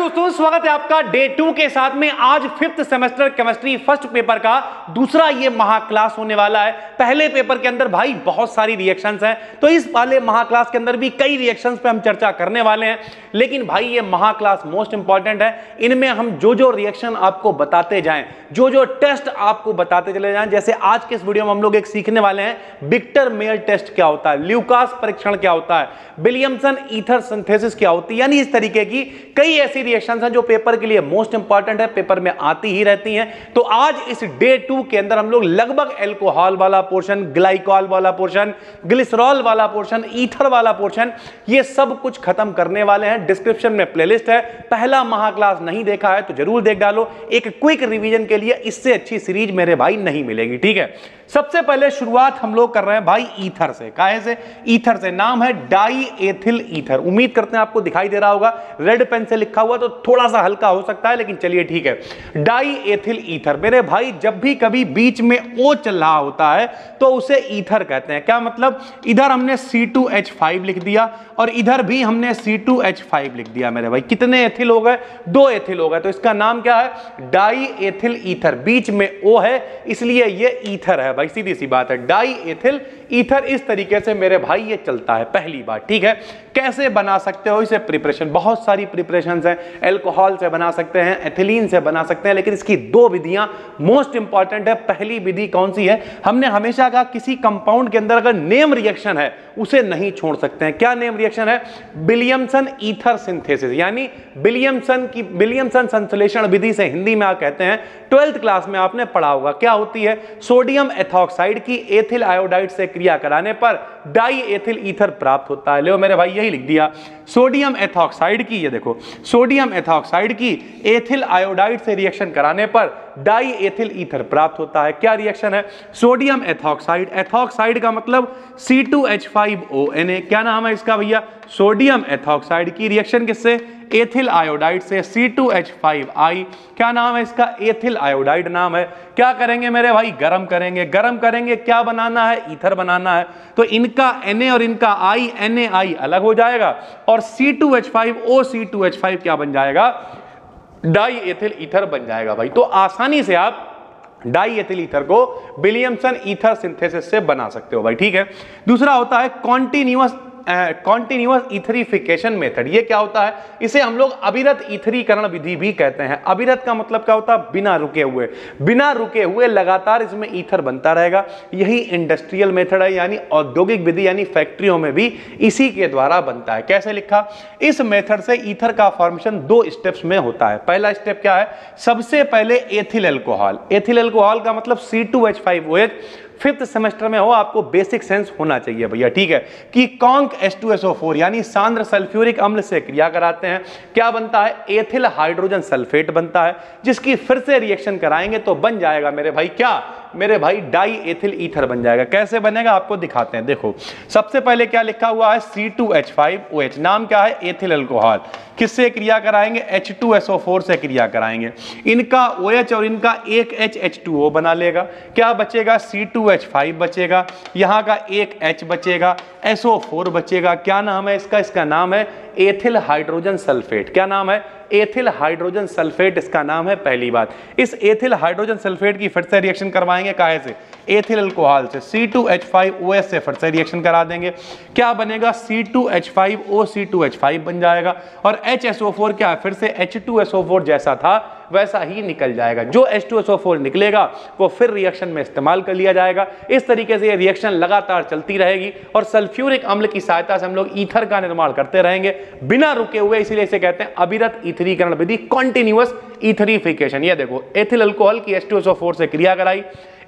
दोस्तों, स्वागत है आपका डे 2 के साथ में। आज 5th semester chemistry first paper का दूसरा ये महा क्लास होने वाला है। पहले पेपर के अंदर भाई बहुत सारी रिएक्शंस हैं, तो इस वाले महा क्लास के अंदर भी कई रिएक्शंस पे हम चर्चा करने वाले हैं। लेकिन भाई ये महा क्लास मोस्ट इंपॉर्टेंट है। इनमें हम जो रिएक्शन आपको बताते जाएं, जो टेस्ट आपको बताते चले जाएं, जैसे आज के इस वीडियो में हम लोग एक सीखने वाले हैं विक्टर मेयर टेस्ट क्या होता है, ल्यूकास परीक्षण क्या होता है, विलियमसन ईथर सिंथेसिस क्या होती है, यानी इस तरीके की कई ऐसी रिएक्शंस हैं जो पेपर के लिए मोस्ट इंपॉर्टेंट है, पेपर में आती ही रहती हैं। तो आज इस डे 2 के अंदर हम लोग लगभग एल्कोहल वाला पोर्शन, ग्लाइकॉल वाला पोर्शन, ग्लिसरॉल वाला पोर्शन, ईथर वाला पोर्शन, ये सब कुछ खत्म करने वाले हैं। डिस्क्रिप्शन में प्लेलिस्ट है, पहला महा क्लास नहीं देखा है तो जरूर देख डालो। एक क्विक रिवीजन के लिए इससे अच्छी सीरीज मेरे भाई नहीं मिलेगी, ठीक है। सबसे पहले शुरुआत हम लोग कर रहे हैं भाई ईथर से। काहे से? ईथर से। नाम है डाई एथिल ईथर। उम्मीद करते हैं आपको दिखाई दे रहा होगा, रेड पेन से लिखा हुआ तो थोड़ा सा हल्का हो सकता है, लेकिन चलिए ठीक है। Die ethyl ether. मेरे भाई जब भी कभी बीच में ओ चल रहा होता है तो उसे ईथर कहते हैं। क्या मतलब? इधर हमने C2H5 लिख दिया और इधर भी हमने C2H5 लिख दिया। मेरे भाई कितने एथिल हो गए? 2 एथिल हो गए। तो इसका नाम क्या है? Die ethyl ether. बीच में ओ है इसलिए ये ईथर है भाई, सीधी सी बात है। Die ethyl ether. इस तरीके से मेरे भाई ये चलता है। पहली बात, ठीक है। कैसे बना सकते हो इसे? प्रिपरेशन, बहुत सारी प्रिपरेशंस हैं। एल्कोहल से बना सकते हैं, एथिलीन से बना सकते हैं, लेकिन इसकी 2 विधियां मोस्ट इंपॉर्टेंट है। पहली विधि कौन सी है? हमने हमेशा कहा किसी कंपाउंड के अंदर अगर नेम रिएक्शन है उसे नहीं छोड़ सकते हैं। क्या नेम रिएक्शन है? विलियमसन ईथर सिंथेसिस, यानी विलियमसन संश्लेषण विधि से हिंदी में आप कहते हैं। 12th क्लास में आपने पढ़ा होगा। क्या होती है? सोडियम एथॉक्साइड की एथिल आयोडाइड से क्रिया कराने पर डाई एथिल ईथर प्राप्त होता है। लो मेरे भाई यही लिख दिया। सोडियम एथॉक्साइड की, ये देखो, सोडियम एथॉक्साइड की एथिल आयोडाइड से रिएक्शन कराने पर डाई एथिल ईथर प्राप्त होता है। क्या रिएक्शन है? Sodium ethoxide. एथॉक्साइड का मतलब C2H5ONa। क्या नाम है इसका भैया? सोडियम एथॉक्साइड की रिएक्शन किससे? एथिल आयोडाइड से, C2H5I। क्या नाम है इसका? एथिल आयोडाइड नाम है। क्या करेंगे मेरे भाई? गरम करेंगे। गरम करेंगे, क्या बनाना है? ईथर बनाना है। तो इनका Na और इनका I, NaI अलग हो जाएगा और C2H5O C2H5 क्या बन जाएगा? डाई एथिल ईथर बन जाएगा भाई। तो आसानी से आप डाई एथिल ईथर को विलियमसन ईथर सिंथेसिस से बना सकते हो भाई, ठीक है। दूसरा होता है कॉन्टिन्यूअस ईथरीफिकेशन मेथड। ये क्या होता है? इसे हम लोग अविरत ईथरीकरण विधि भी कहते हैं। अविरत का मतलब क्या होता है? बिना रुके हुए। बिना रुके हुए लगातार इसमें ईथर बनता रहेगा। यही इंडस्ट्रियल मेथड है, यानी औद्योगिक विधि, यानी फैक्ट्रियों में भी इसी के द्वारा बनता है। कैसे लिखा? इस मेथड से ईथर का फॉर्मेशन 2 स्टेप्स में होता है। पहला स्टेप क्या है? सबसे पहले एथिल अल्कोहल। एथिल अल्कोहल का मतलब C2H5OH। 5th सेमेस्टर में हो, आपको बेसिक सेंस होना चाहिए भैया, ठीक है, कि कॉन्क H2SO4 यानी सांद्र सल्फ्यूरिक अम्ल से क्रिया कराते हैं। क्या बनता है? एथिल हाइड्रोजन सल्फेट बनता है, जिसकी फिर से रिएक्शन कराएंगे तो बन जाएगा मेरे भाई क्या? मेरे भाई डाई एथिल ईथर बन जाएगा। कैसे बनेगा आपको दिखाते हैं। देखो, सबसे पहले क्या लिखा हुआ है? C2H5OH। नाम क्या है? Ethyl alcohol. किससे क्रिया कराएंगे? H2SO4 से क्रिया कराएंगे। इनका OH और इनका एक H H2O बना लेगा। क्या बचेगा? C2H5 बचेगा, यहाँ का एक H बचेगा, SO4 बचेगा। क्या नाम है इसका? इसका नाम है एथिल हाइड्रोजन सल्फेट। क्या नाम है? एथिल हाइड्रोजन सल्फेट इसका नाम है। पहली बात, इस एथिल हाइड्रोजन सल्फेट की फिर से रिएक्शन करवाएंगे। काहे से? एथिल अल्कोहल से। C2H5OH से फिर से रिएक्शन करा देंगे। क्या बनेगा? C2H5O C2H5 बन जाएगा और HSO4 क्या है? फिर से H2SO4 जैसा था वैसा ही निकल जाएगा। जो H2SO4 निकलेगा वो फिर रिएक्शन में इस्तेमाल कर लिया जाएगा। इस तरीके से ये रिएक्शन लगातार चलती रहेगी और सल्फ्यूरिक अम्ल की सहायता से हम लोग ईथर का निर्माण करते रहेंगे बिना रुके हुए। इसीलिए इसे कहते हैं अविरत ईथरीकरण विधि, कॉन्टिन्यूअस ईथरीफिकेशन। ये देखो, एथिल अल्कोहल की H2SO4 से क्रिया कराई,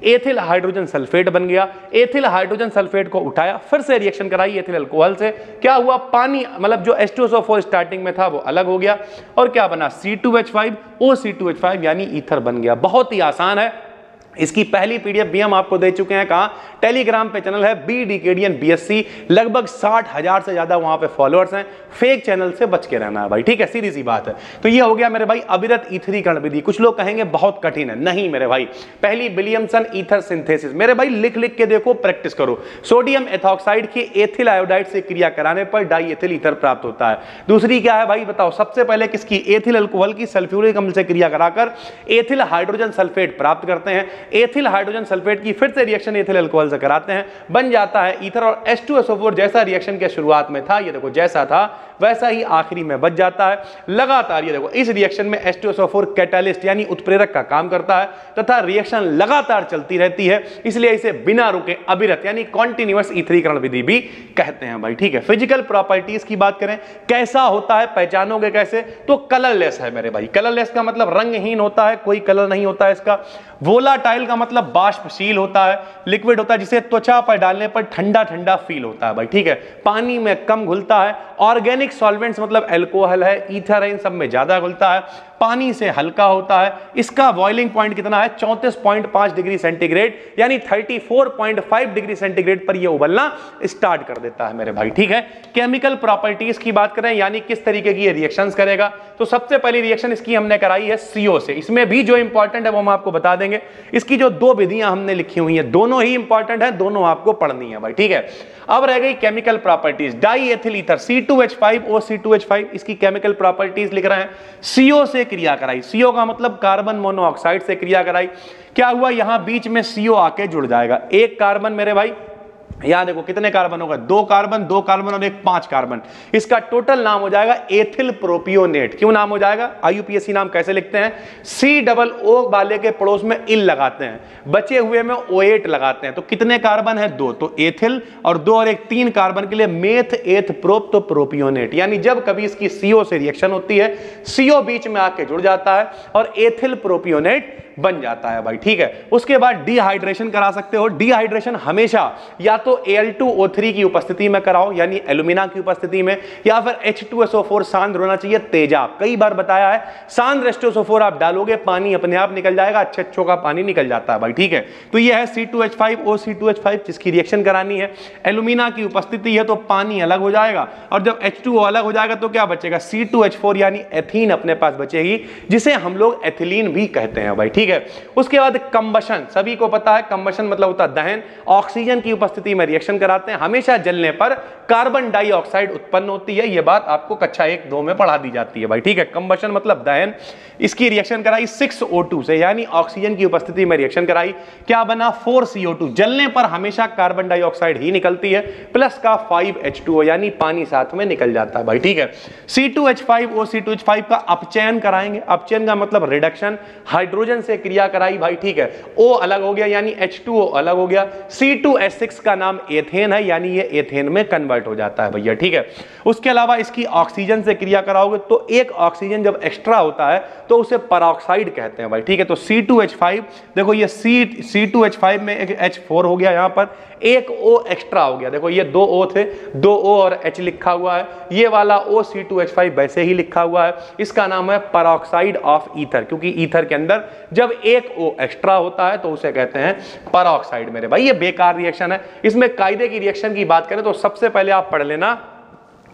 एथिल हाइड्रोजन सल्फेट बन गया। एथिल हाइड्रोजन सल्फेट को उठाया, फिर से रिएक्शन कराई एथिल अल्कोहल से। क्या हुआ? पानी, मतलब जो H2SO4 स्टार्टिंग में था वो अलग हो गया और क्या बना? C2H5O C2H5 यानी ईथर बन गया। बहुत ही आसान है। इसकी पहली पीडीएफ भी हम आपको दे चुके हैं। कहां? टेलीग्राम पे चैनल है बी डीकेडियन बीएससी, लगभग 60,000 से ज्यादा वहां पे फॉलोअर्स हैं। फेक चैनल से बच के रहना है भाई, ठीक है, सीधी सी बात है। तो ये हो गया मेरे भाई अविरत ईथरीकरण विधि। कुछ लोग कहेंगे बहुत कठिन है, नहीं मेरे भाई। पहली विलियमसन ईथर सिंथेसिस, मेरे भाई लिख लिख के देखो, प्रैक्टिस करो। सोडियम एथॉक्साइड की एथिल आयोडाइड से क्रिया कराने पर डाई एथिल ईथर प्राप्त होता है। दूसरी क्या है भाई बताओ? सबसे पहले किसकी? एथिल अल्कोहल की सल्फ्यूरिक अम्ल से क्रिया कराकर एथिल हाइड्रोजन सल्फेट प्राप्त करते हैं। एथिल हाइड्रोजन सल्फेट की फिर से रिएक्शन एथिल अल्कोहल से कराते हैं, बन जाता है ईथर। और H2SO4 जैसा रिएक्शन के शुरुआत में था, ये देखो जैसा था वैसा ही आखिरी में बच जाता है। लगातार ये देखो इस रिएक्शन में H2SO4 कैटालिस्ट यानी उत्प्रेरक का काम करता है तथा रिएक्शन लगातार चलती रहती है, इसलिए इसे बिना रुके अविरत यानी कॉन्टिन्यूअस ईथरीकरण विधि भी कहते हैं भाई, ठीक है। फिजिकल प्रॉपर्टीज की बात करें, कैसा होता है, पहचानोगे कैसे? तो कलरलेस है मेरे भाई। कलरलेस का मतलब रंगहीन होता है, कोई कलर नहीं होता है इसका। वोलाटाइल का मतलब बाष्पशील होता है, लिक्विड होता है जिसे त्वचा पर डालने पर ठंडा ठंडा फील होता है भाई, ठीक है। पानी में कम घुलता है। ऑर्गेनिक सॉल्वेंट्स मतलब अल्कोहल है, ईथर है, इन सब में ज्यादा घुलता है। पानी से हल्का होता है। इसका बॉइलिंग पॉइंट कितना है? 34.5 डिग्री सेंटीग्रेड यानी 34.5 डिग्री सेंटीग्रेड पर यह उबलना स्टार्ट कर देता है मेरे भाई, ठीक है। केमिकल प्रॉपर्टीज की बात करें यानी किस तरीके की ये रिएक्शंस करेगा, तो सबसे पहली रिएक्शन इसकी हमने कराई है CO से। इसमें भी जो इंपॉर्टेंट है वो हम आपको बता देंगे। इसकी जो दो विधियां हमने लिखी हुई हैं दोनों ही इंपॉर्टेंट है, दोनों आपको पढ़नी है भाई, ठीक है। अब रह गई chemical properties. Die ethyl ether C2H5O, इसकी केमिकल प्रॉपर्टीज लिख रहे हैं। CO से क्रिया कराई, CO का मतलब कार्बन मोनोऑक्साइड से क्रिया कराई। क्या हुआ? यहां बीच में CO आके जुड़ जाएगा। एक कार्बन मेरे भाई, यहां देखो कितने कार्बन होगा? 2 कार्बन, 2 कार्बन और एक 5 कार्बन। इसका टोटल नाम हो जाएगा एथिल प्रोपियोनेट। क्यों नाम हो जाएगा? IUPAC नाम कैसे लिखते हैं? COO वाले के पड़ोस में इल लगाते हैं, बचे हुए में O8 लगाते हैं। तो कितने कार्बन है? 2, तो एथिल, और 2 और 1 3 कार्बन के लिए मेथ एथ प्रोप, तो प्रोपियोनेट। यानी जब कभी इसकी CO से रिएक्शन होती है, CO बीच में आके जुड़ जाता है और एथिल प्रोपियोनेट बन जाता है भाई, ठीक है। उसके बाद डिहाइड्रेशन करा सकते हो। डिहाइड्रेशन हमेशा या तो Al2O3 की उपस्थिति में कराओ यानी एल्यूमिना की उपस्थिति में, या फिर H2SO4 सांद्र होना चाहिए तेजाब। कई बार बताया है, सांद्र H2SO4 आप डालोगे पानी अपने आप निकल जाएगा, अच्छे का पानी निकल जाता है भाई, ठीक है। तो यह है C2H5O जिसकी रिएक्शन करानी है। एल्यूमिना की उपस्थिति है तो पानी अलग हो जाएगा, और जब H2O अलग हो जाएगा तो क्या बचेगा? C2H4 यानी एथीन अपने पास बचेगी, जिसे हम लोग एथिलीन भी कहते हैं भाई, ठीक है। उसके बाद कंबशन, सभी को पता है कंबशन मतलब होता है दहन। ऑक्सीजन की उपस्थिति में रिएक्शन कराते हैं, हमेशा जलने पर कार्बन डाइऑक्साइड उत्पन्न होती है। यह बात आपको कक्षा 1-2 में पढ़ा दी जाती है भाई, ठीक है। कंबशन मतलब दहन। इसकी रिएक्शन कराई 6O2 से यानी ऑक्सीजन की उपस्थिति में रिएक्शन कराई, क्या बना? 4CO2। जलने पर हमेशा कार्बन डाइऑक्साइड ही निकलती है, प्लस का 5H2O यानी पानी साथ में निकल जाता है भाई, ठीक है। C2H5O का अपचयन कराएंगे। अपचयन का मतलब रिडक्शन, हाइड्रोजन से क्रिया कराई भाई, ठीक है। O अलग हो गया यानी H2O अलग हो गया। C2H6 का नाम एथेन है यानी ये एथेन में कन्वर्ट हो जाता है भैया, ठीक है। उसके अलावा इसकी ऑक्सीजन से क्रिया कराओगे तो एक ऑक्सीजन जब एक्स्ट्रा होता है तो उसे परऑक्साइड कहते हैं भाई, ठीक है। तो C2H5 देखो ये C2H5 में एक H4 हो गया, यहां पर एक O एक्स्ट्रा हो गया। देखो ये 2 O थे, 2 O और H लिखा हुआ है, ये वाला O C2H5 वैसे ही लिखा हुआ है। इसका नाम है परऑक्साइड ऑफ ईथर, क्योंकि ईथर के अंदर जब एक O एक्स्ट्रा होता है तो उसे कहते हैं परऑक्साइड मेरे भाई। ये बेकार रिएक्शन है। इसमें कायदे की रिएक्शन की बात करें तो सबसे पहले आप पढ़ लेना,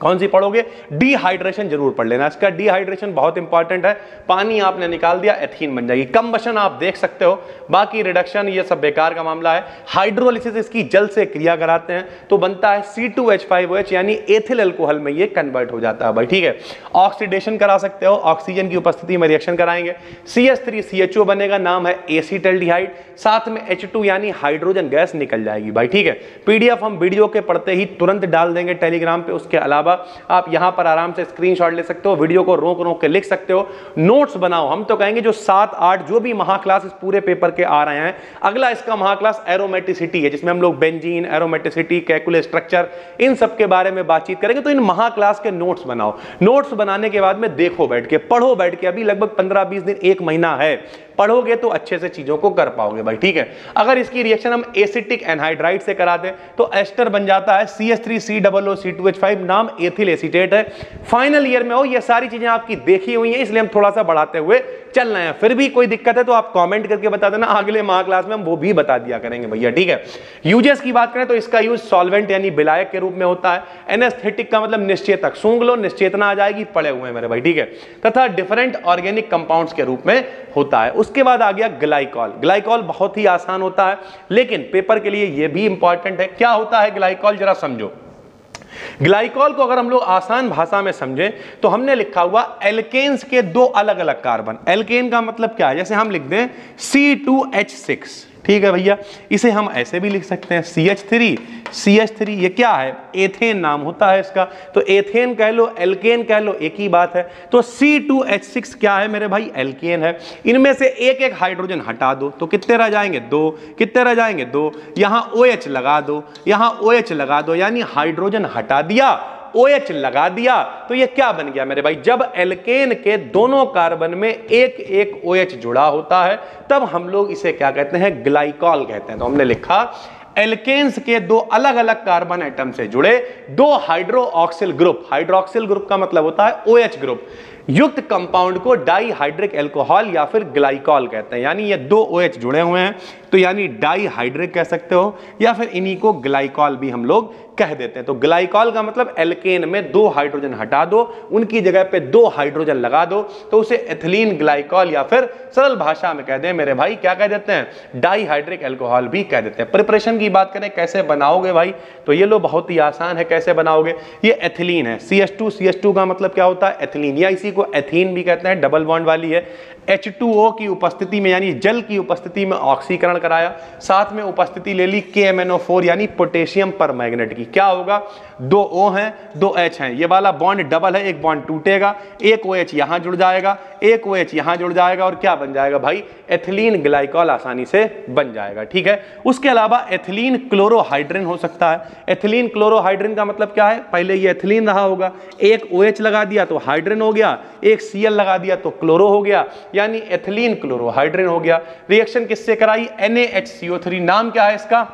कौन सी पढ़ोगे? डिहाइड्रेशन जरूर पढ़ लेना। इसका डिहाइड्रेशन बहुत इंपॉर्टेंट है। पानी आपने निकाल दिया, एथीन बन जाएगी। कंबशन आप देख सकते हो, बाकी रिडक्शन ये सब बेकार का मामला है। हाइड्रोलिसिस इसकी जल से क्रिया कराते हैं तो बनता है C2H5OH यानी एथिल अल्कोहल में ये कन्वर्ट हो जाता है भाई, ठीक है। ऑक्सीडेशन करा सकते हो, ऑक्सीजन की उपस्थिति में रिएक्शन कराएंगे, CH3CHO बनेगा, नाम है एसीटल्डिहाइड, साथ में H2 यानी हाइड्रोजन गैस निकल जाएगी भाई, ठीक है। PDF हम वीडियो के पढ़ते ही तुरंत डाल देंगे टेलीग्राम पे। उसके अलावा आप यहां पर आराम से स्क्रीनशॉट ले सकते हो, वीडियो को रोक रोक के लिख सकते हो, नोट्स बनाओ। हम तो कहेंगे जो 7-8 जो भी महाक्लास इस पूरे पेपर के आ रहे हैं, अगला इसका महाक्लास एरोमेटिसिटी है, जिसमें हम लोग बेंजीन, एरोमेटिसिटी, कैलकुलस स्ट्रक्चर, इन सब के बारे में बातचीत करेंगे। तो इन महाक्लास के नोट्स बनाओ। नोट्स बनाने के बाद में देखो बैठ के, पढ़ो बैठ के। अभी लगभग 15-20 दिन, 1 महीना है, पढ़ोगे तो अच्छे से चीजों को कर पाओगे भाई, ठीक है। अगर इसकी रिएक्शन हम एसिटिक एनहाइड्राइड से कराते तो एस्टर बन जाता है CH3COOC2H5, नाम एथिल एसीटेट है। फाइनल ईयर में हो, ये सारी चीजें आपकी देखी हुई हैं, इसलिए हम थोड़ा सा बढ़ाते हुए चल रहे हैं। फिर भी कोई दिक्कत है तो आप कमेंट करके बता देना, अगले महा क्लास में हम वो भी बता दिया करेंगे भैया, ठीक है। यूजेस की बात करें तो इसका यूज सॉल्वेंट यानी विलायक के रूप में होता है। एनेस्थेटिक का मतलब निश्चेतक, सूंघ लो निश्चेतना आ जाएगी, पड़े हुए हैं मेरे भाई, ठीक है। तथा डिफरेंट ऑर्गेनिक कंपाउंड्स के रूप में होता है। उसके बाद आ गया ग्लाइकॉल। ग्लाइकॉल बहुत ही आसान होता है, लेकिन पेपर के लिए यह भी इंपॉर्टेंट है। क्या होता है ग्लाइकॉल, जरा समझो। ग्लाइकॉल को अगर हम लोग आसान भाषा में समझें तो हमने लिखा हुआ एल्केन्स के दो अलग अलग कार्बन। एल्केन का मतलब क्या है, जैसे हम लिख दें C2H6, ठीक है भैया। इसे हम ऐसे भी लिख सकते हैं CH3, ये क्या है, एथेन नाम होता है इसका। तो एथेन कह लो, एल्केन कह लो, एक ही बात है। तो C2H6 क्या है मेरे भाई, एल्केन है। इनमें से एक एक हाइड्रोजन हटा दो तो कितने रह जाएंगे, 2। कितने रह जाएंगे, 2। यहां OH लगा दो, यहां OH लगा दो, यानी हाइड्रोजन हटा दिया, OH लगा दिया, तो ये क्या बन गया मेरे भाई, जब एल्केन के दोनों कार्बन में एक एक OH जुड़ा होता है तब हम लोग इसे क्या कहते हैं, ग्लाइकॉल कहते हैं। तो हमने लिखा एल्केन्स के दो अलग अलग कार्बन एटम से जुड़े दो हाइड्रोक्सिल ग्रुप, हाइड्रोक्सिल ग्रुप का मतलब होता है OH ग्रुप युक्त कंपाउंड को डाईहाइड्रिक एल्कोहल या फिर ग्लाइकॉल कहते हैं। यानी ये दो OH जुड़े हुए हैं तो यानी डाईहाइड्रिक कह सकते हो, या फिर इन्हीं को ग्लाइकॉल भी हम लोग कह देते हैं। तो ग्लाइकॉल का मतलब एल्केन में 2 हाइड्रोजन हटा दो, उनकी जगह पे 2 हाइड्रोजन लगा दो, तो उसे एथिलीन ग्लाइकॉल या फिर सरल भाषा में कह दें मेरे भाई, क्या कह देते हैं, डाईहाइड्रिक एल्कोहल भी कह देते हैं। प्रिपरेशन की बात करें कैसे बनाओगे भाई, तो ये लो बहुत ही आसान है। कैसे बनाओगे, ये एथिलीन है, CH2 का मतलब क्या होता है, एथिलीन, या इसी को एथीन भी कहते हैं, डबल बॉन्ड वाली है। H2O की उपस्थिति में यानी जल की उपस्थिति में ऑक्सीकरण कराया, साथ में उपस्थिति ले ली KMnO4 यानी पोटेशियम परमैंगनेट की। क्या होगा, 2 O हैं 2 H हैं, ये वाला बॉन्ड डबल है, एक बॉन्ड टूटेगा, एक OH यहां जुड़ जाएगा, एक OH यहां जुड़ जाएगा, और क्या बन जाएगा भाई, एथिलीन ग्लाइकॉल आसानी से बन जाएगा, ठीक है। उसके अलावा एथिलीन क्लोरोहाइड्रिन हो सकता है। एथिलीन क्लोरोहाइड्रिन का मतलब क्या है, पहले ये एथिलीन रहा होगा, एक OH लगा दिया तो हाइड्रिन हो गया, एक Cl लगा दिया तो क्लोरो हो गया, यानी एथिलीन क्लोरोहाइड्रिन हो गया। रिएक्शन किससे कराई, NaHCO3, नाम क्या है इसका,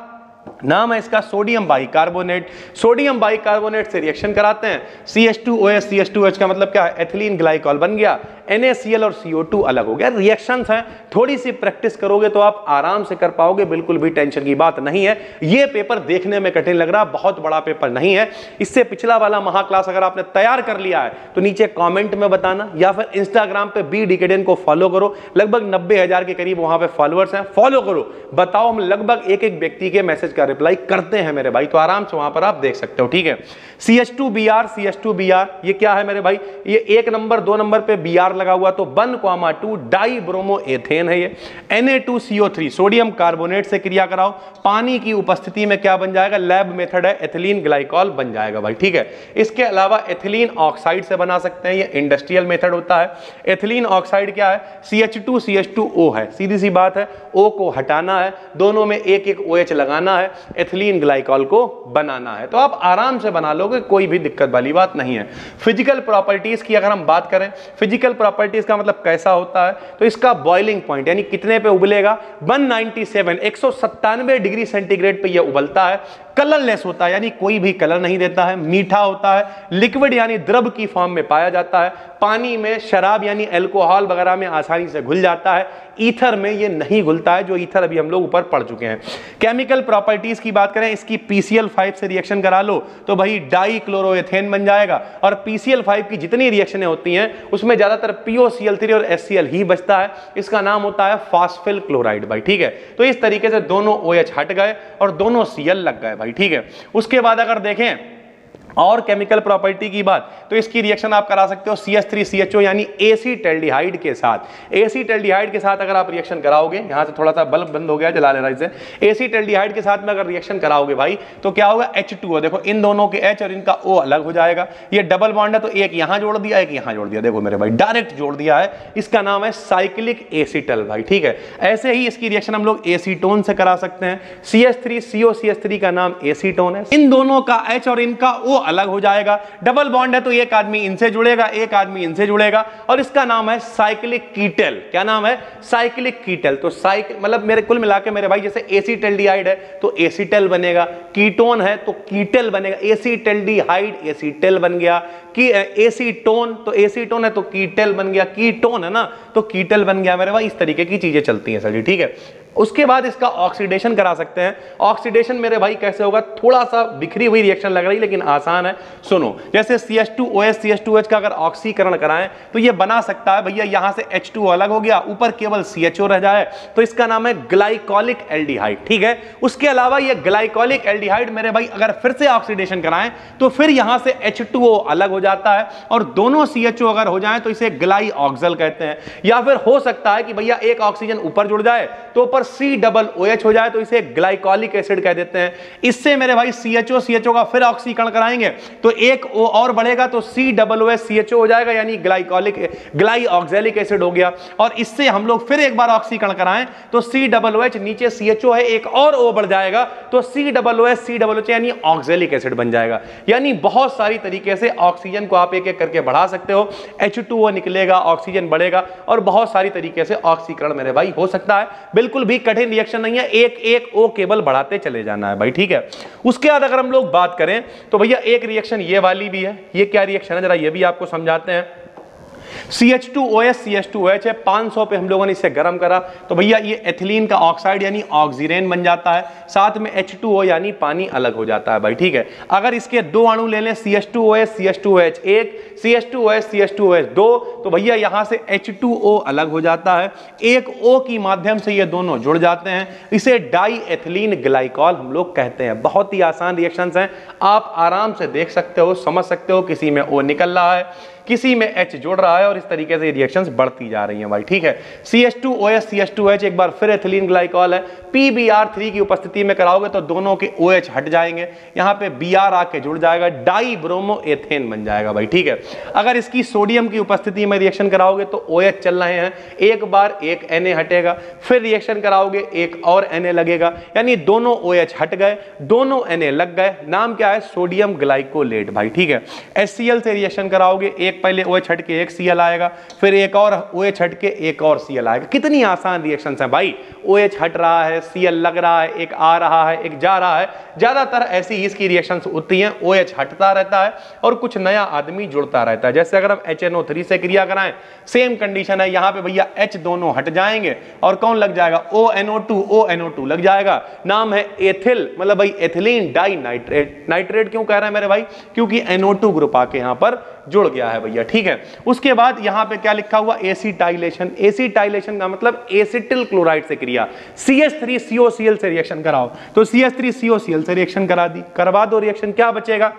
नाम है इसका सोडियम बाइकार्बोनेट। सोडियम बाइकार्बोनेट से रिएक्शन कराते हैं, CH2OH CH2H का मतलब क्या है, एथिलीन ग्लाइकॉल बन गया, NaCl और CO2 अलग हो गया। रिएक्शंस हैं, थोड़ी सी प्रैक्टिस करोगे तो आप आराम से कर पाओगे, बिल्कुल भी टेंशन की बात नहीं है। ये पेपर देखने में कठिन लग रहा, बहुत बड़ा पेपर नहीं है। इससे पिछला वाला महा क्लास अगर आपने तैयार कर लिया है तो नीचे कॉमेंट में बताना, या फिर इंस्टाग्राम पे BDKDN को फॉलो करो, लगभग 90,000 के करीब वहां पे फॉलोअर्स हैं, फॉलो करो, बताओ, हम लगभग एक एक व्यक्ति के मैसेज का रिप्लाई करते हैं मेरे भाई, तो आराम से वहां पर आप देख सकते हो, ठीक है। CH2Br, ये क्या है मेरे भाई, ये 1 नंबर 2 नंबर पे Br लगा हुआ तो 1,2 डाई ब्रोमो एथेन है ये। Na2CO3 सोडियम कार्बोनेट से क्रिया कराओ, पानी की उपस्थिति में क्या बन जाएगा, लैब मेथड है, एथिलीन ग्लाइकॉल बन जाएगा भाई, ठीक है। इसके अलावा एथिलीन ऑक्साइड से बना सकते हैं, ये इंडस्ट्रियल मेथड होता है। एथिलीन ऑक्साइड क्या है, CH2CH2O है, सीधी सी बात है, O को हटाना है, दोनों में एक एक OH लगाना है, एथिलीन ग्लाइकॉल को बनाना है, तो आप आराम से बना लोगे, कोई भी दिक्कत वाली बात नहीं है। फिजिकल प्रॉपर्टीज की अगर हम बात करें, फिजिकल प्रॉपर्टीज का मतलब कैसा होता है, तो इसका बॉइलिंग पॉइंट यानी कितने पे उबलेगा, 197 डिग्री सेंटीग्रेड पे ये उबलता है। कलरलेस होता है यानी कोई भी कलर नहीं देता है, मीठा होता है, लिक्विड यानी द्रव की फॉर्म में पाया जाता है, पानी में, शराब यानी अल्कोहल वगैरह में आसानी से घुल जाता है, ईथर में ये नहीं घुलता है, जो ईथर अभी हम लोग ऊपर पढ़ चुके हैं। केमिकल प्रॉपर्टीज की बात करें, इसकी PCl5 से रिएक्शन करा लो तो भाई डाईक्लोरोएथेन बन जाएगा, और PCl5 की जितनी रिएक्शनें होती हैं उसमें ज्यादातर POCl3 और HCl ही बचता है, इसका नाम होता है फॉस्फिल क्लोराइड भाई, ठीक है। तो इस तरीके से दोनों OH हट गए और दोनों Cl लग गए भाई, ठीक है। उसके बाद अगर देखें और केमिकल प्रॉपर्टी की बात, तो इसकी रिएक्शन आप करा सकते हो CH3CHO यानी एसीटल्डिहाइड के साथ। एसीटल्डिहाइड के साथ अगर आप रिएक्शन कराओगे, यहां से थोड़ा सा बल्ब बंद हो गया, जला लेना इसे। एसीटल्डिहाइड के साथ में अगर रिएक्शन कराओगे भाई तो क्या होगा, H2O, देखो इन दोनों के H और इनका O अलग हो जाएगा, ये डबल बॉन्ड है तो एक यहां जोड़ दिया, एक यहां जोड़ दिया, देखो मेरे भाई डायरेक्ट जोड़ दिया है, इसका नाम है साइक्लिक एसीटल भाई, ठीक है। ऐसे ही इसकी रिएक्शन हम लोग एसीटोन से करा सकते हैं, CH3COCH3 का नाम एसीटोन है, इन दोनों का H और इनका O अलग हो जाएगा। डबल बॉन्ड है तो एक आदमी इनसे जुड़ेगा, एक आदमी इनसे जुड़ेगा, और इसका नाम है साइक्लिक कीटल। क्या नाम है? साइक्लिक कीटल। तो मतलब मेरे कुल मिला के मेरे भाई, जैसे एसिटल्डिहाइड है तो एसिटल बनेगा, कीटोन है तो कीटल बनेगा, एसिटल्डिहाइड एसिटल बन गया, कि एसीटोन तो एसीटोन है तो कीटल बन गया, कीटोन है ना तो कीटल बन गया मेरे भाई। इस तरीके की चीजें चलती हैं सर जी, ठीक है। उसके बाद इसका ऑक्सीडेशन करा सकते हैं। ऑक्सीडेशन मेरे भाई कैसे होगा? थोड़ा सा बिखरी हुई रिएक्शन लग रही लेकिन आसान है, सुनो। जैसे CH2OH CH2H का अगर ऑक्सीकरण कराएं तो ये बना सकता है भैया, यहां से H2O अलग हो गया, ऊपर केवल CHO रह जाए, तो इसका नाम है ग्लाइकोलिक एल्डिहाइड, ठीक है। उसके अलावा ये ग्लाइकोलिक एल्डिहाइड मेरे भाई अगर फिर से ऑक्सीडेशन कराएं तो फिर यहां से H2O अलग हो जाता है और दोनों CHO अगर हो जाए तो इसे ग्लाइऑक्सल कहते हैं। या फिर हो सकता है कि भैया एक ऑक्सीजन ऊपर जुड़ जाए तो ऊपर COOH हो जाए तो इसे ग्लाइकोलिक एसिड कह देते हैं। इससे मेरे भाई CHO का फिर ऑक्सीकरण कराएंगे तो एक O और बढ़ेगा तो COOH CHO हो जाएगा, यानी ग्लाइऑक्सैलिक एसिड हो गया। और इससे हम लोग फिर एक बार ऑक्सीकरण कराएं तो COOH, नीचे CHO है, एक और O बढ़ जाएगा तो COOH यानी ऑक्सैलिक एसिड बन जाएगा। यानी बहुत सारी तरीके से ऑक्सीजन को आप एक एक करके बढ़ा सकते हो, H2O निकलेगा, ऑक्सीजन बढ़ेगा, और बहुत सारी तरीके से ऑक्सीकरण मेरे भाई हो सकता है। बिल्कुल भी कठिन रिएक्शन नहीं है, एक एक O केवल बढ़ाते चले जाना है भाई, ठीक है। उसके बाद अगर हम लोग बात करें तो भैया एक रिएक्शन ये वाली भी है। ये क्या रिएक्शन है जरा ये भी आपको समझाते हैं। CH2OH CH2OH है, 500 पे हम लोगों ने इसे गर्म करा तो भैया ये एथिलीन का ऑक्साइड यानी ऑक्सीरेन बन जाता है, साथ में H2O यानी पानी अलग हो जाता है भाई, ठीक है। अगर इसके दो अणु ले लें CH2OH CH2OH 1, CH2OH CH2OH 2, तो भैया यहां से H2O अलग हो जाता है, एक O की माध्यम से ये दोनों जुड़ जाते हैं, इसे डाई एथिलीन ग्लाइकॉल हम लोग कहते हैं। बहुत ही आसान रिएक्शंस हैं, आप आराम से देख सकते हो, समझ सकते हो, किसी में O निकल रहा है, किसी में H जुड़ रहा है, और इस तरीके से रिएक्शंस बढ़ती जा रही हैं भाई, ठीक है। CH2OH CH2H एक बार फिर एथिलीन ग्लाइकॉल है, PBr3 की उपस्थिति में कराओगे तो दोनों के OH हट जाएंगे, यहां पे Br आके जुड़ जाएगा, डाई ब्रोमो एथेन बन जाएगा भाई, ठीक है। अगर इसकी सोडियम की उपस्थिति में रिएक्शन कराओगे तो OH चल रहे हैं, एक बार एक Na हटेगा, फिर रिएक्शन कराओगे एक और Na लगेगा, यानी दोनों OH हट गए, दोनों Na लग गए, नाम क्या है? सोडियम ग्लाइकोलेट भाई, ठीक है। HCl से रिएक्शन कराओगे, एक पहले OH हट के एक Cl आएगा, फिर एक और OH हट के एक और Cl आएगा। कितनी आसान रिएक्शंस हैं भाई, OH हट रहा है, Cl लग रहा है, एक आ रहा है, एक जा रहा है, ज्यादातर ऐसी ही इसकी रिएक्शंस होती हैं, OH हटता रहता है और कुछ नया आदमी जुड़ता रहता है। जैसे अगर हम HNO3 से क्रिया कराएं, सेम कंडीशन है, यहां पे भैया H दोनों हट जाएंगे और कौन लग जाएगा? ONO2 लग जाएगा, नाम है एथिल, मतलब भाई एथिलीन डाई नाइट्रेट। नाइट्रेट क्यों कह रहे हैं मेरे भाई? क्योंकि NO2 ग्रुप आके यहां पर जुड़ गया है भैया, ठीक है। उसके बाद यहां पे क्या लिखा हुआ? एसिटाइलेशन। एसिटाइलेशन का मतलब एसिटिल क्लोराइड से क्रिया, CH3COCl से रिएक्शन कराओ, तो CH3COCl से रिएक्शन करवा दो, रिएक्शन क्या बचेगा?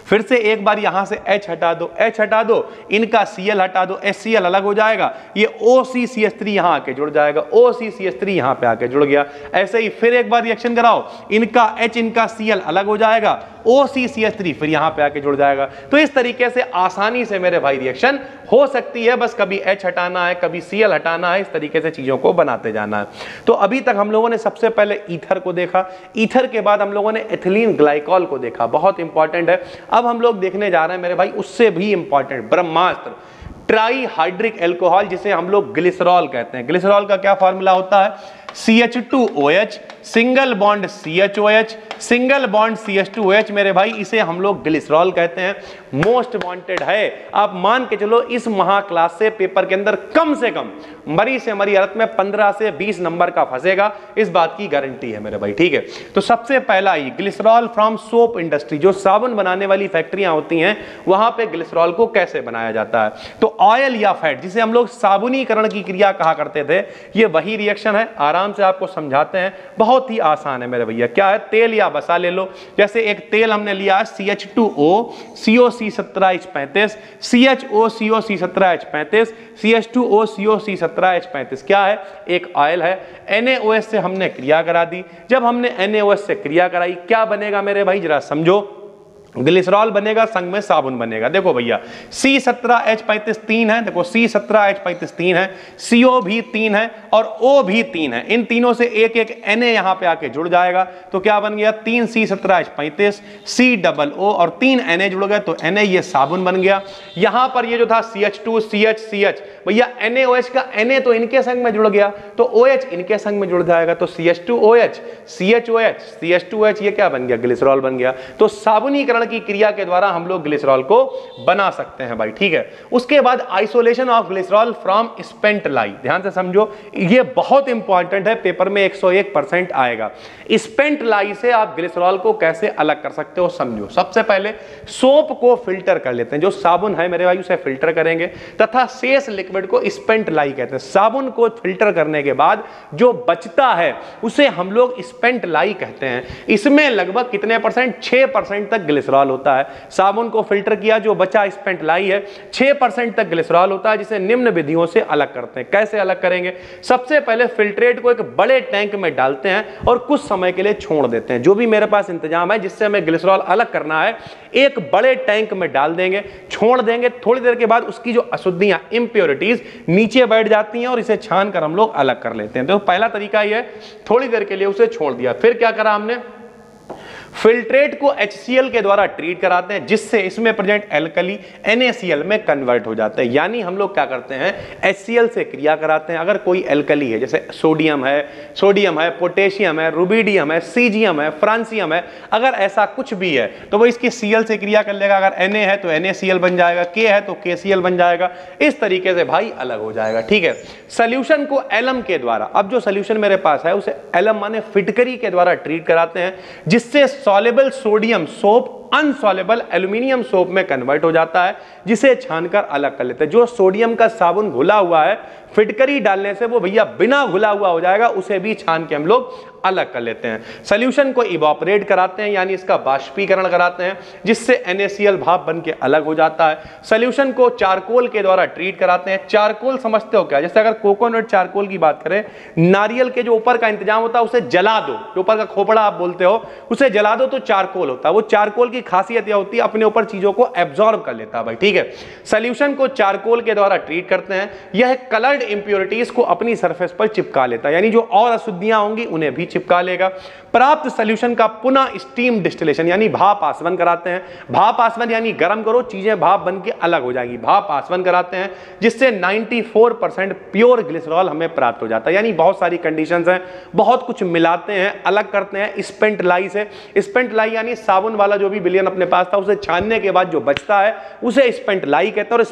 फिर से एक बार यहां से H हटा दो, इनका Cl हटा दो, HCl अलग हो जाएगा, ये OCCH3 यहां आके जुड़ जाएगा, OCCH3 यहां पे आके जुड़ गया। ऐसे ही फिर एक बार रिएक्शन कराओ, इनका H इनका Cl अलग हो जाएगा, OCCH3 फिर यहां पे आके जुड़ जाएगा। तो इस तरीके से आसानी से मेरे भाई रिएक्शन हो सकती है, बस कभी H हटाना है, कभी Cl हटाना है, इस तरीके से चीजों को बनाते जाना है। तो अभी तक हम लोगों ने सबसे पहले ईथर को देखा, ईथर के बाद हम लोगों ने एथिलीन ग्लाइकॉल को देखा, बहुत इंपॉर्टेंट है। अब हम लोग देखने जा रहे हैं मेरे भाई उससे भी इंपॉर्टेंट ब्रह्मास्त्र, ट्राईहाइड्रिक एल्कोहल, जिसे हम लोग ग्लिसरॉल कहते हैं। ग्लिसरॉल का क्या फॉर्मूला होता है? CH2OH single bond CHOH single bond CH2OH मेरे भाई, इसे हम लोग ग्लिसरॉल कहते हैं। मोस्ट वांटेड है, आप मान के चलो इस महाक्लास से पेपर के अंदर कम से कम मरी से मरी हालत में 15 से 20 नंबर का फंसेगा, इस बात की गारंटी है मेरे भाई, ठीक है। तो सबसे पहला ही ग्लिसरॉल फ्रॉम सोप इंडस्ट्री, जो साबुन बनाने वाली फैक्ट्रियां होती हैं वहां पे ग्लिसरॉल को कैसे बनाया जाता है? तो ऑयल या फैट, जिसे हम लोग साबुनीकरण की क्रिया कहा करते थे, ये वही रिएक्शन है। आराम से आपको समझाते हैं, बहुत ही आसान है मेरे भैया। क्या है? तेल या वसा ले लो, जैसे एक तेल हमने लिया CH2O COC17H35, CHO COC17H35, CH2O COC17H35, क्या है? एक ऑयल है। NaOH से हमने क्रिया करा दी, जब हमने NaOH से क्रिया कराई क्या बनेगा मेरे भाई, जरा समझो। ग्लिसरॉल बनेगा, संग में साबुन बनेगा। देखो भैया C17H35 3 है, देखो C17H35 3 है, CO भी 3 है और O भी 3 है। इन तीनों से एक एक Na यहां पे आके जुड़ जाएगा तो क्या बन गया 3 C17H35 COO और 3 Na जुड़ गए तो Na ये साबुन बन गया। यहां पर ये जो था CH2 CH CH भैया NaOH का Na तो इनके संग में जुड़ गया तो OH इनके संग में जुड़ जाएगा तो CH2OH CHOH CH2OH ये क्या बन गया ग्लिसरॉल बन गया। तो साबुनीकरण की क्रिया के द्वारा हम लोग ग्लिसरॉल को बना सकते हैं भाई, ठीक है। उसके बाद isolation of glycerol from spent lye, ध्यान से समझो ये बहुत इंपॉर्टेंट है, पेपर में 101% आएगा। स्पेंट लाई से आप ग्लिसरॉल को कैसे अलग कर सकते हो समझो। सबसे पहले सोप को फिल्टर कर लेते हैं, जो साबुन है मेरे भाई उसे फिल्टर करेंगे तथा शेष लिक्विड को स्पेंट लाई कहते हैं। साबुन को फिल्टर करने के बाद जो बचता है उसे हम लोग स्पेंट लाई कहते हैं। इसमें लगभग कितने परसेंट 6% तक ग्लिसरॉल होता है। साबुन को फिल्टर किया, जो बचा स्पेंट लाई है 6% तक ग्लिसरॉल होता है, जिसे निम्न विधियों से अलग करते हैं। कैसे अलग करेंगे, सबसे पहले फिल्ट्रेट को एक बड़े टैंक में डालते हैं और कुछ समय के लिए छोड़ देते हैं। जो भी मेरे पास इंतजाम है जिससे हमें ग्लिसरॉल अलग करना है एक बड़े टैंक में डाल देंगे, छोड़ देंगे। थोड़ी देर के बाद उसकी जो अशुद्धियां इंप्योरिटीज नीचे बैठ जाती हैं और इसे छान कर हम लोग अलग कर लेते हैं। तो पहला तरीका यह है, थोड़ी देर के लिए उसे छोड़ दिया। फिर क्या करा हमने, फिल्ट्रेट को HCl के द्वारा ट्रीट कराते हैं जिससे इसमें प्रेजेंट एल्कली NaCl में कन्वर्ट हो जाते हैं। यानी हम लोग क्या करते हैं HCl से क्रिया कराते हैं। अगर कोई एल्कली है जैसे सोडियम है, पोटेशियम है, रुबिडियम है, सीजियम है, फ्रांसियम है, अगर ऐसा कुछ भी है तो वो इसकी Cl से क्रिया कर लेगा। अगर Na है तो NaCl बन जाएगा, K है तो KCl बन जाएगा। इस तरीके से भाई अलग हो जाएगा, ठीक है। सोल्यूशन को एलम के द्वारा, अब जो सोल्यूशन मेरे पास है उसे एलम माने फिटकरी के द्वारा ट्रीट कराते हैं जिससे soluble sodium soap insoluble aluminium soap में कन्वर्ट हो जाता है, जिसे छानकर अलग कर लेते हैं। जो सोडियम का साबुन घुला हुआ है फिटकरी डालने से वो भैया बिना घुला हुआ हो जाएगा, उसे भी छान के हम लोग अलग कर लेते हैं। सोल्यूशन को इवापोरेट कराते हैं यानी इसका बाष्पीकरण कराते हैं जिससे NaCl भाप बन के अलग हो जाता है। सोल्यूशन को चारकोल के द्वारा ट्रीट कराते हैं। चारकोल समझते हो क्या, जैसे अगर कोकोनट चारकोल की बात करें, नारियल के जो ऊपर का इंतजाम होता है उसे जला दो, जो ऊपर का खोपड़ा आप बोलते हो उसे जला दो तो चारकोल होता है। वो चारकोल की खासियत यह होती है अपने ऊपर चीजों को एब्जॉर्ब कर लेता है भाई, ठीक है। सोल्यूशन को चारकोल के द्वारा ट्रीट करते हैं। यह कलर्ड इंप्योरिटीज को अपनी सरफेस पर चिपका लेता है, यानी जो और अशुद्धियां होंगी उन्हें भी चिपका लेगा। प्राप्त सोल्यूशन का पुनः स्टीम डिस्टिलेशन यानी भाप आसवन कराते हैं। भाप आसवन यानी गर्म करो, चीजें भाप बन के अलग हो जाएंगी। भाप आसवन कराते हैं जिससे 94% प्योर ग्लिसरॉल हमें प्राप्त हो जाता है। यानी बहुत सारी कंडीशंस हैं, बहुत कुछ मिलाते हैं, अलग करते हैं स्पेंट लाई से। स्पेंट लाई यानी साबुन वाला जो भी विलयन अपने पास था उसे छानने के बाद जो बचता है उसे स्पेंट लाई कहते हैं। और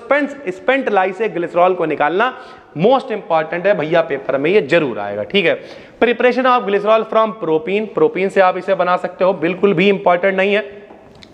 स्पेंट लाई से ग्लिसरॉल को निकालना मोस्ट इंपॉर्टेंट है भैया, पेपर में ये जरूर आएगा, ठीक है। Preparation of glycerol from propene, propene से आप इसे बना सकते हो, बिल्कुल भी इंपॉर्टेंट नहीं है,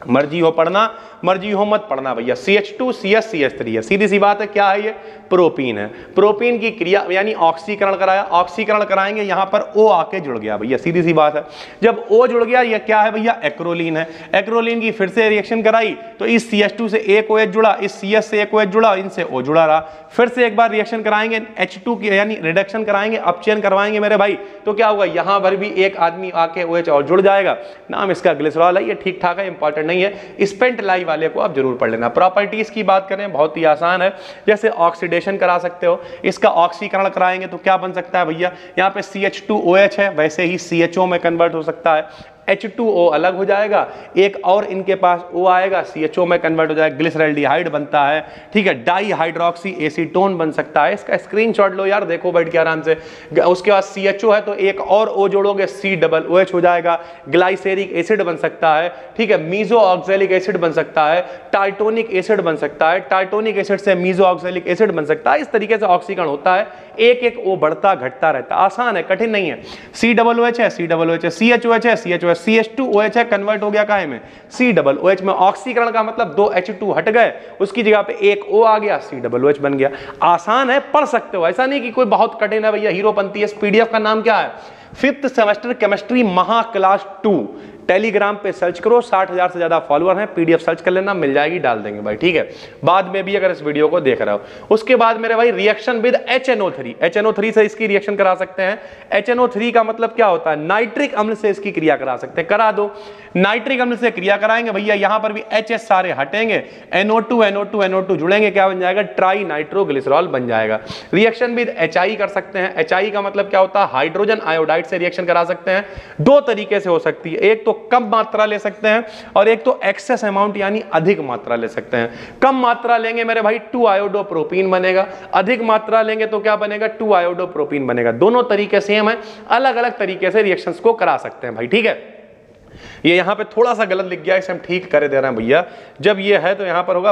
मर्जी हो पढ़ना मर्जी हो मत पढ़ना भैया। CH2CH CH3 है, सीधी सी बात है। क्या है ये, प्रोपीन है। प्रोपीन की क्रिया यानी ऑक्सीकरण कराया, ऑक्सीकरण कराएंगे, यहां पर O आके जुड़ गया भैया, सीधी सी बात है। जब O जुड़ गया ये क्या है भैया, एक्रोलीन है। एक्रोलीन की फिर से रिएक्शन कराई तो इस CH2 से एक OH जुड़ा, इस CH से एक OH जुड़ा, इनसे O जुड़ा रहा। फिर से एक बार रिएक्शन कराएंगे H2 की यानी रिडक्शन कराएंगे, अपचयन करवाएंगे मेरे भाई, तो क्या होगा, यहां पर भी एक आदमी आके OH और जुड़ जाएगा। नाम इसका ग्लिसरॉल है, ये ठीक ठाक है, इंपॉर्टेंट नहीं है। स्पेंट लाई वाले को आप जरूर पढ़ लेना। प्रॉपर्टीज की बात करें बहुत ही आसान है, जैसे ऑक्सीडेशन करा सकते हो, इसका ऑक्सीकरण कराएंगे तो क्या बन सकता है भैया, यहाँ पे CH2OH है, वैसे ही CHO में कन्वर्ट हो सकता है। H2O अलग हो जाएगा, एक और इनके पास O आएगा, CHO में कन्वर्ट हो जाएगा, ग्लिसरल्डिहाइड बनता है, ठीक है। डाई हाइड्रोक्सी एसीटोन बन सकता है, इसका स्क्रीनशॉट लो यार, देखो बैठ के आराम से। उसके बाद CHO है तो एक और O जोड़ोगे, COOH हो जाएगा, ग्लाइसेरिक एसिड बन सकता है, ठीक है। मीजो ऑक्सैलिक एसिड बन सकता है, टार्टोनिक एसिड बन सकता है, टार्टोनिक एसिड से मीजो ऑक्सैलिक एसिड बन सकता है। इस तरीके से ऑक्सीकरण होता है, एक एक O बढ़ता घटता रहता है, आसान है, कठिन नहीं है। COOH है, COOH है, CHOH है, CHOH, CH2OH है, कन्वर्ट हो गया काहे में, COOH में। ऑक्सीकरण का मतलब 2 H2 हट गए, उसकी जगह पे एक O आ गया, COOH बन गया। आसान है, पढ़ सकते हो, ऐसा नहीं कि कोई बहुत कठिन है भैया, हीरोपंती है। इस PDF का नाम क्या है, 5th सेमेस्टर केमिस्ट्री महा क्लास 2 टेलीग्राम पे सर्च करो, 60,000 से ज्यादा फॉलोअर हैं, पीडीएफ सर्च कर लेना, मिल जाएगी, डाल देंगे भाई, ठीक है, बाद में भी अगर इस वीडियो को देख रहे हो। उसके बाद मेरे भाई रिएक्शन विद HNO3, HNO3 से इसकी रिएक्शन करा सकते हैं। HNO3 का मतलब क्या होता है, नाइट्रिक अम्ल से इसकी क्रिया करा सकते हैं, करा दो। नाइट्रिक अम्ल से क्रिया कराएंगे भैया, यहां पर भी HS सारे हटेंगे, NO2 जुड़ेंगे, क्या बन जाएगा, ट्राई नाइट्रोग्लिसरॉल बन जाएगा। रिएक्शन विद HI कर सकते हैं। HI का मतलब क्या होता है, हाइड्रोजन आयोडाइड से रिएक्शन करा सकते हैं। दो तरीके से हो सकती है, एक तो कम मात्रा ले सकते हैं और एक तो एक्सेस अमाउंट यानी अधिक मात्रा ले सकते हैं। कम मात्रा लेंगे मेरे भाई 2 आयोडोप्रोपीन बनेगा, अधिक मात्रा लेंगे तो क्या बनेगा, 2 आयोडोप्रोपीन बनेगा। दोनों तरीके सेम है, अलग अलग तरीके से रिएक्शंस को करा सकते हैं भाई, ठीक है। ये यहां पे थोड़ा सा गलत लिख गया, इसे हम ठीक कर दे रहे हैं भैया। जब ये है तो यहां पर होगा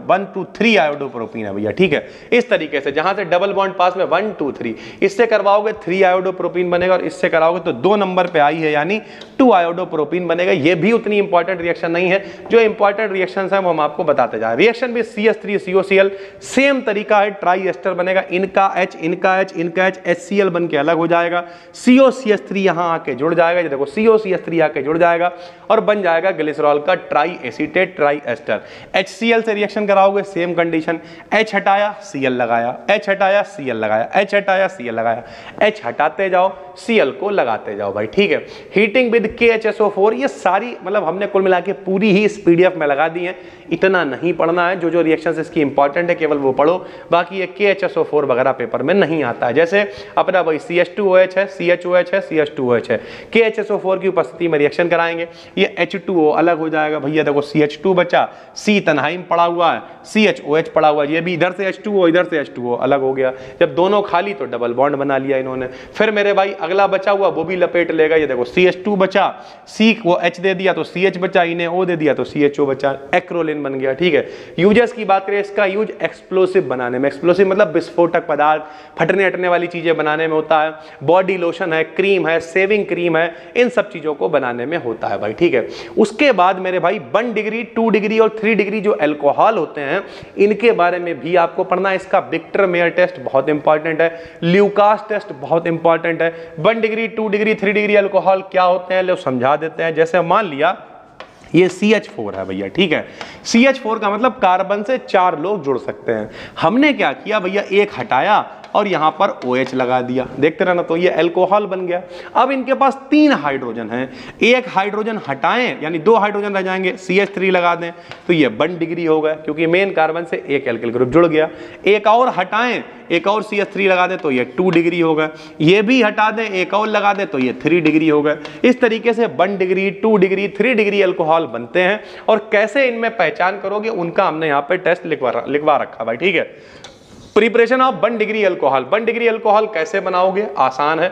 1 to 3 आयोडोप्रोपीन है भैया, ठीक है। इस तरीके से जहां से डबल बॉन्ड पास में 1 2 3, इससे करवाओगे 3 आयोडोप्रोपीन बनेगा और इससे कराओगे तो 2 नंबर पे आई है यानी 2 आयोडोप्रोपीन बनेगा। ये भी उतनी इंपॉर्टेंट रिएक्शन नहीं है, जो इंपॉर्टेंट रिएक्शन है वो हम आपको बताते जा रहे हैं। रिएक्शन भी CH3COCl सेम तरीका है, ट्राई एस्टर बनेगा, इनका H इनका H इनका H HCl बन के अलग हो जाएगा, COCH3 यहां आके जुड़ जाएगा, ये देखो COCH3 आके जुड़ जाएगा और बन जाएगा ग्लिसरॉल का triacetate triester. HCl से रिएक्शन कराओगे सेम कंडीशन, H हटाया Cl लगाया, H हटाया Cl लगाया, H हटाया Cl लगाया, H हटाते जाओ Cl को लगाते जाओ भाई, ठीक है। हीटिंग विद KHSO4, ये सारी मतलब हमने कुल मिला के पूरी ही इस PDF में लगा दी है, इतना नहीं पढ़ना है, जो जो रिएक्शंस इसकी इंपॉर्टेंट है केवल वो पढ़ो, बाकी ये KHSO4 वगैरह पेपर में नहीं आता है। जैसे अपना भाई CH2OH है, CHOH है, CH2OH है, KHSO4 की उपस्थिति में रिएक्शन कराएंगे, ये H2O अलग हो जाएगा भैया, देखो CH2 बचा, C तन्हाई में पड़ा हुआ है, CHOH पड़ा हुआ है, ये भी इधर से H2O इधर से H2O अलग हो गया। जब दोनों खाली तो डबल बॉन्ड बना लिया इन्होंने। फिर मेरे भाई अगला बचा हुआ वो भी लपेट लेगा, ये देखो CH2 बचा, C को H दे दिया तो CH बचा, इन्हें O दे दिया तो CHO बचा, एक्रोलिन बन गया, ठीक है। यूजेस की बात करें, इसका यूज एक्सप्लोसिव बनाने में, एक्सप्लोसिव मतलब विस्फोटक पदार्थ, फटने हटने वाली चीजें बनाने में होता है, बॉडी लोशन है, क्रीम है, सेविंग क्रीम है, इन सब चीजों को बनाने में होता है भाई, ठीक है। उसके बाद मेरे भाई 1 डिग्री 2 डिग्री और 3 डिग्री जो अल्कोहल होते हैं, इनके बारे में भी आपको पढ़ना है। इसका विक्टर मेयर टेस्ट बहुत इंपॉर्टेंट है, ल्यूकास टेस्ट बहुत इंपॉर्टेंट है। 1 डिग्री 2 डिग्री 3 डिग्री अल्कोहल क्या होते हैं, लोग समझा देते हैं। जैसे मान लिया ये CH4 है भैया, ठीक है। CH4 का मतलब कार्बन से 4 लोग जुड़ सकते हैं। हमने क्या किया भैया, एक हटाया और यहां पर OH लगा दिया, देखते रहना, तो ये अल्कोहल बन गया। अब इनके पास 3 हाइड्रोजन हैं, एक हाइड्रोजन हटाएं यानी 2 हाइड्रोजन रह जाएंगे, CH3 लगा दें तो ये 1 डिग्री हो गया, क्योंकि मेन कार्बन से एक एल्किल ग्रुप जुड़ गया। एक और हटाएं, एक और CH3 लगा दें तो ये 2 डिग्री हो गया। ये भी हटा दें, एक और लगा दें तो ये 3 डिग्री हो गया। इस तरीके से 1 डिग्री 2 डिग्री 3 डिग्री अल्कोहल बनते हैं। और कैसे इनमें पहचान करोगे, उनका हमने यहाँ पे टेस्ट लिखवा रखा भाई, ठीक है। Preparation of 1 degree alcohol. 1 degree alcohol कैसे बनाओगे, आसान है,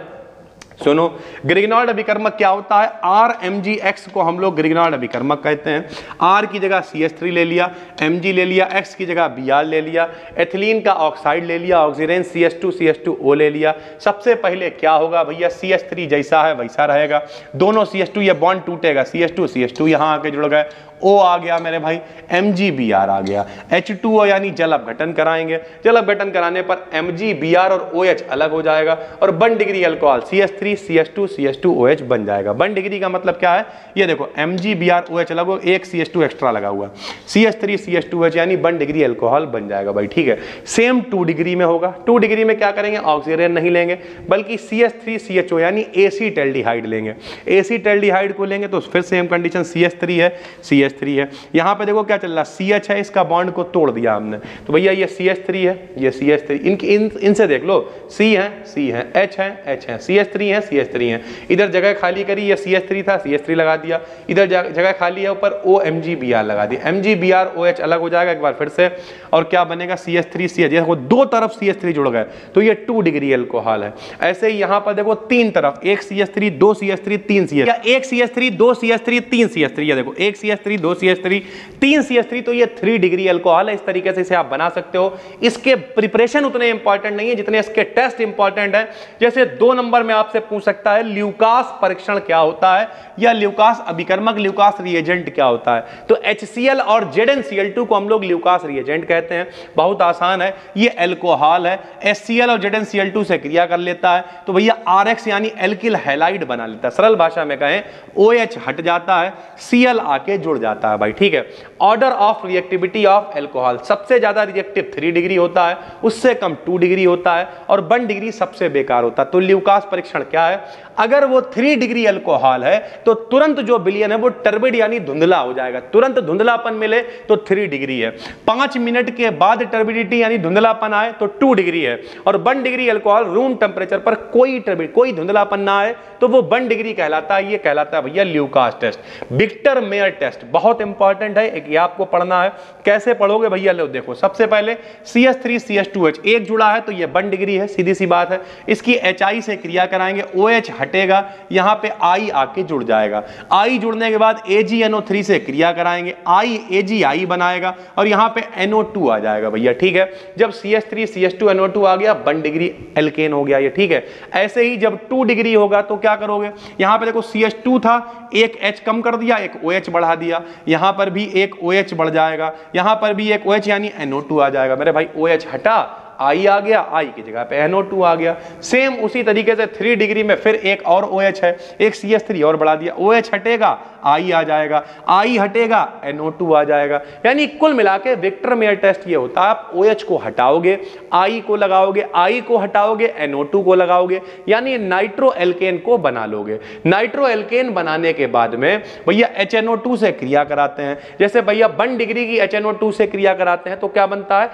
सुनो। ग्रिग्नॉल्ड अभिकर्मक क्या होता है, RMgX को हम लोग ग्रिग्नॉल्ड अभिकर्मक कहते हैं। R की जगह CH3 ले लिया, Mg ले लिया, X की जगह Br ले लिया, एथिलीन का ऑक्साइड ले लिया, ऑक्सीजन CH2CH2O ले लिया। सबसे पहले क्या होगा भैया, CH3 जैसा है वैसा रहेगा, दोनों CH2 ये बॉन्ड टूटेगा, CH2 यहाँ आके जुड़ गए, O आ गया मेरे भाई, MgBr आ गया, H2O यानी जल अपघटन कराएंगे, जल अपघटन कराने पर MgBr और OH अलग हो जाएगा और 1 degree alcohol CH3 CH2 CH2OH बन जाएगा। 1 डिग्री का मतलब क्या है, ये देखो MgBr OH अलग हो, एक CH2 एक्स्ट्रा लगा हुआ, CH3 CH2OH यानी 1 डिग्री अल्कोहल बन जाएगा भाई, ठीक है। सेम 2 डिग्री में होगा। 2 डिग्री में क्या करेंगे, ऑक्सीजन नहीं लेंगे बल्कि CH3 CHO यानी एसीटल्डिहाइड लेंगे। एसीटल्डिहाइड को लेंगे तो फिर सेम कंडीशन, CH3 है CH3 है, यहाँ पे देखो क्या चल रहा, CH है, इसका बॉन्ड को तोड़ दिया हमने, तो भैया ये CH3 है, ये CH3, इनसे देख लो, C है, H है, CH3 है, CH3 है। इधर जगह खाली करी, ये CH3 था, CH3 लगा दिया, इधर जगह खाली है, ऊपर OMgBr लगा दिया, MgBr OH अलग हो जाएगा एक बार फिर से, और क्या बनेगा, CH3 CH, देखो दो तरफ CH3 जुड़ गए तो ये 2 डिग्री अल्कोहल है। ऐसे ही यहाँ पर देखो 3 तरफ, एक CH3 2 CH3 3 CH, या एक CH3 2 CH3 3 CH3, देखो एक CH3 CH3, 2 CH3, 3 CH3, तो ये 3 डिग्री अल्कोहल है। इस तरीके से इसे आप बना सकते हो। इसके प्रिपरेशन उतने इंपॉर्टेंट नहीं है जितने इसके टेस्ट इंपॉर्टेंट है। जैसे 2 नंबर में आपसे पूछ सकता है ल्यूकास परीक्षण क्या होता है, या ल्यूकास अभिकर्मक, ल्यूकास रिएजेंट क्या होता है। तो HCl और ZnCl2 को हम लोग ल्यूकास रिएजेंट कहते हैं। बहुत आसान है, ये अल्कोहल है, HCl और ZnCl2 से क्रिया कर लेता है तो भैया RX यानी एल्किल हैलाइड बना लेता है। सरल भाषा में कहें OH हट जाता है, Cl आके जुड़ जाता है भाई, ठीक है। Order of reactivity of alcohol, सबसे ज्यादा रिएक्टिव 3 डिग्री होता है, उससे कम 2 डिग्री होता है, और 1 डिग्री सबसे बेकार होता है। तो ल्यूकास परीक्षण क्या है, अगर वो 3 डिग्री अल्कोहल है तो तुरंत जो विलयन है वो टर्बिड यानी धुंधला हो जाएगा। तुरंत धुंधलापन मिले तो 3 डिग्री है, 5 मिनट के बाद टर्बिडिटी यानी धुंधलापन आए तो 2 डिग्री है, और 1 डिग्री अल्कोहल रूम टेम्परेचर पर कोई धुंधलापन ना आए तो वो 1 डिग्री कहलाता है। ये कहलाता है भैया Lucas test. Victor Meyer test बहुत इंपॉर्टेंट है, एक ये आपको पढ़ना है। कैसे पढ़ोगे भैया, लो देखो, सबसे पहले CH3 CH2H एक जुड़ा है तो ये 1 डिग्री है, सीधी सी बात है। इसकी HI से क्रिया कराएंगे, OH हटेगा, यहां पे I आके जुड़ जाएगा। I जुड़ने के बाद AgNO3 से क्रिया कराएंगे, I AgI बनाएगा, और यहां पे NO2 आ जाएगा भैया, ठीक है। जब CH3 CH2 NO2 आ गया 1 डिग्री एल्केन हो गया ये, ठीक है। ऐसे ही जब 2 डिग्री होगा तो क्या करोगे, यहां पे देखो CH2 था, एक H कम कर दिया, एक OH बढ़ा दिया, यहां पर भी एक OH बढ़ जाएगा, यहां पर भी एक OH यानी NO2 आ जाएगा। मेरे भाई OH हटा, I आ गया, I की जगह पे NO2 आ गया। सेम उसी तरीके से 3 डिग्री में फिर एक और OH है, एक CH3 और बढ़ा दिया, OH हटेगा I आ जाएगा, I हटेगा NO2 आ जाएगा। यानी कुल मिला के विक्टर मेयर टेस्ट ये होता है, आप OH को हटाओगे, I को लगाओगे, I को हटाओगे, NO2 को लगाओगे, यानी नाइट्रो एल्केन को बना लोगे। नाइट्रो एल्केन बनाने के बाद में भैया HNO2 से क्रिया कराते हैं। जैसे भैया 1 डिग्री की HNO2 से क्रिया कराते हैं तो क्या बनता है,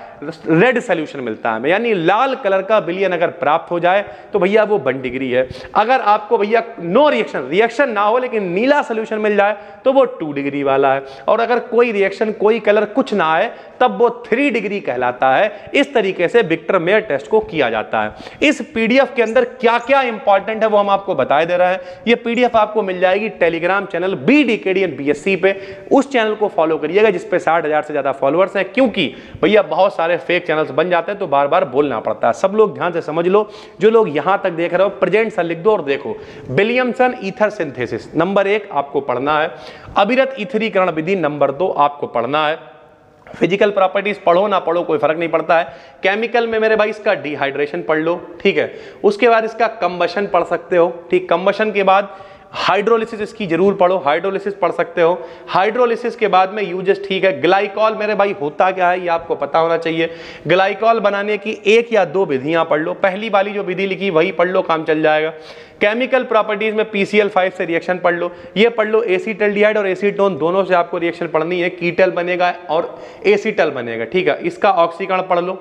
रेड सोल्यूशन मिलता है, यानी लाल कलर का विलयन अगर प्राप्त हो जाए तो भैया वो 1 डिग्री है। अगर आपको भैया नो रिएक्शन ना हो लेकिन नीला सोल्यूशन मिल जाए तो वो 2 डिग्री वाला है, और अगर कोई रिएक्शन कोई कलर कुछ ना आए तब वो 3 डिग्री कहलाता है। इस तरीके से विक्टर मेयर टेस्ट को किया जाता है। इस PDF के अंदर क्या क्या इंपॉर्टेंट है वो हम आपको बताए दे रहे हैं। ये PDF आपको मिल जाएगी टेलीग्राम चैनल BDKDN BSc पे। उस चैनल को फॉलो करिएगा जिसपे 60,000 से ज्यादा फॉलोअर्स हैं, क्योंकि भैया बहुत सारे फेक चैनल्स बन जाते हैं तो बार बार बोलना पड़ता है। सब लोग ध्यान से समझ लो, जो लोग यहां तक देख रहे हो प्रेजेंट सा लिख दो और देखो। विलियमसन ईथर सिंथेसिस नंबर 1 आपको पढ़ना है, अविरत ईथरीकरण विधि नंबर 2 आपको पढ़ना है। फिजिकल प्रॉपर्टीज पढ़ो ना पढ़ो कोई फर्क नहीं पड़ता है। केमिकल में मेरे भाई इसका डिहाइड्रेशन पढ़ लो, ठीक है। उसके बाद इसका कंबशन पढ़ सकते हो, ठीक। कंबशन के बाद हाइड्रोलिसिस इसकी जरूर पढ़ो, हाइड्रोलिसिस पढ़ सकते हो। हाइड्रोलिसिस के बाद में यूजेस, ठीक है। ग्लाइकॉल मेरे भाई होता क्या है ये आपको पता होना चाहिए। ग्लाइकॉल बनाने की 1 या 2 विधियां पढ़ लो, पहली वाली जो विधि लिखी वही पढ़ लो, काम चल जाएगा। केमिकल प्रॉपर्टीज में PCl5 से रिएक्शन पढ़ लो, ये पढ़ लो। एसीटल्डिहाइड और एसीटोन दोनों से आपको रिएक्शन पढ़नी है, कीटल बनेगा और एसीटल बनेगा, ठीक है। इसका ऑक्सीकरण पढ़ लो।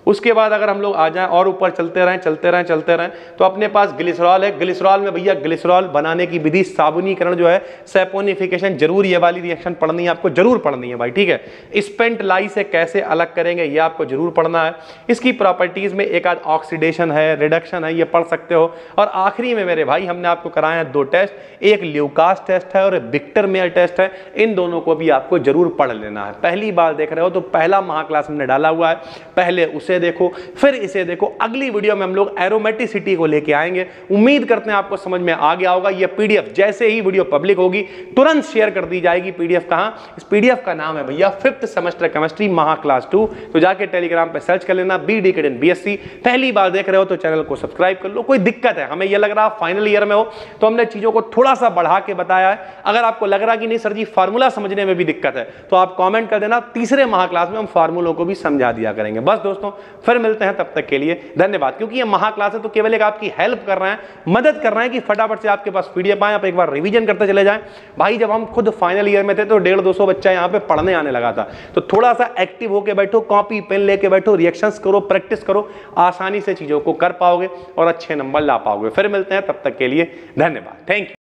उसके बाद अगर हम लोग आ जाएं और ऊपर चलते रहें तो अपने पास ग्लिसरॉल है। ग्लिसरॉल में भैया ग्लिसरॉल बनाने की विधि साबुनीकरण जो है, सैपोनिफिकेशन, जरूर ये वाली रिएक्शन पढ़नी है आपको, जरूर पढ़नी है भाई, ठीक है। स्पेंट लाई से कैसे अलग करेंगे ये आपको जरूर पढ़ना है। इसकी प्रॉपर्टीज में एक आध ऑक्सीडेशन है, रिडक्शन है, ये पढ़ सकते हो। और आखिरी में मेरे भाई हमने आपको कराए हैं 2 टेस्ट, एक ल्यूकास टेस्ट है और विक्टर मेयर टेस्ट है। इन दोनों को भी आपको जरूर पढ़ लेना है। पहली बार देख रहे हो तो पहला महाक्लास हमने डाला हुआ है, पहले उसे देखो फिर इसे देखो। अगली वीडियो में हम लोग एरोमेटिसिटी को लेके आएंगे। उम्मीद करते हैं आपको समझ में आ गया होगा। ये PDF जैसे ही वीडियो पब्लिक होगी तुरंत शेयर कर दी जाएगी। PDF कहां, इस PDF का नाम है भैया 5th सेमेस्टर केमिस्ट्री महाक्लास 2। तो जाके टेलीग्राम पे सर्च कर लेना BDKDN BSc। पहली बार देख रहे हो तो चैनल को सब्सक्राइब कर लो। कोई दिक्कत है, हमें यह लग रहा फाइनल ईयर में हो तो हमने चीजों को थोड़ा सा बढ़ा के बताया है। अगर आपको लग रहा कि नहीं सर जी फार्मूला समझने में भी दिक्कत है तो आप कॉमेंट कर देना, तीसरे महाक्लास में हम फार्मूलों को भी समझा दिया करेंगे। बस दोस्तों फिर मिलते हैं, तब तक के लिए धन्यवाद। क्योंकि ये महाक्लास है तो केवल एक आपकी हेल्प कर रहे हैं, मदद कर रहे हैं कि फटाफट से आपके पास PDF आए, आप एक बार रिवीजन करते चले जाएं। भाई जब हम खुद फाइनल ईयर में थे तो 150-200 बच्चा यहाँ पे पढ़ने आने लगा था। तो थोड़ा सा एक्टिव होकर बैठो, कॉपी पेन लेके बैठो, रिएक्शंस करो, प्रैक्टिस करो, आसानी से चीजों को कर पाओगे और अच्छे नंबर ला पाओगे। फिर मिलते हैं, तब तक के लिए धन्यवाद, थैंक यू।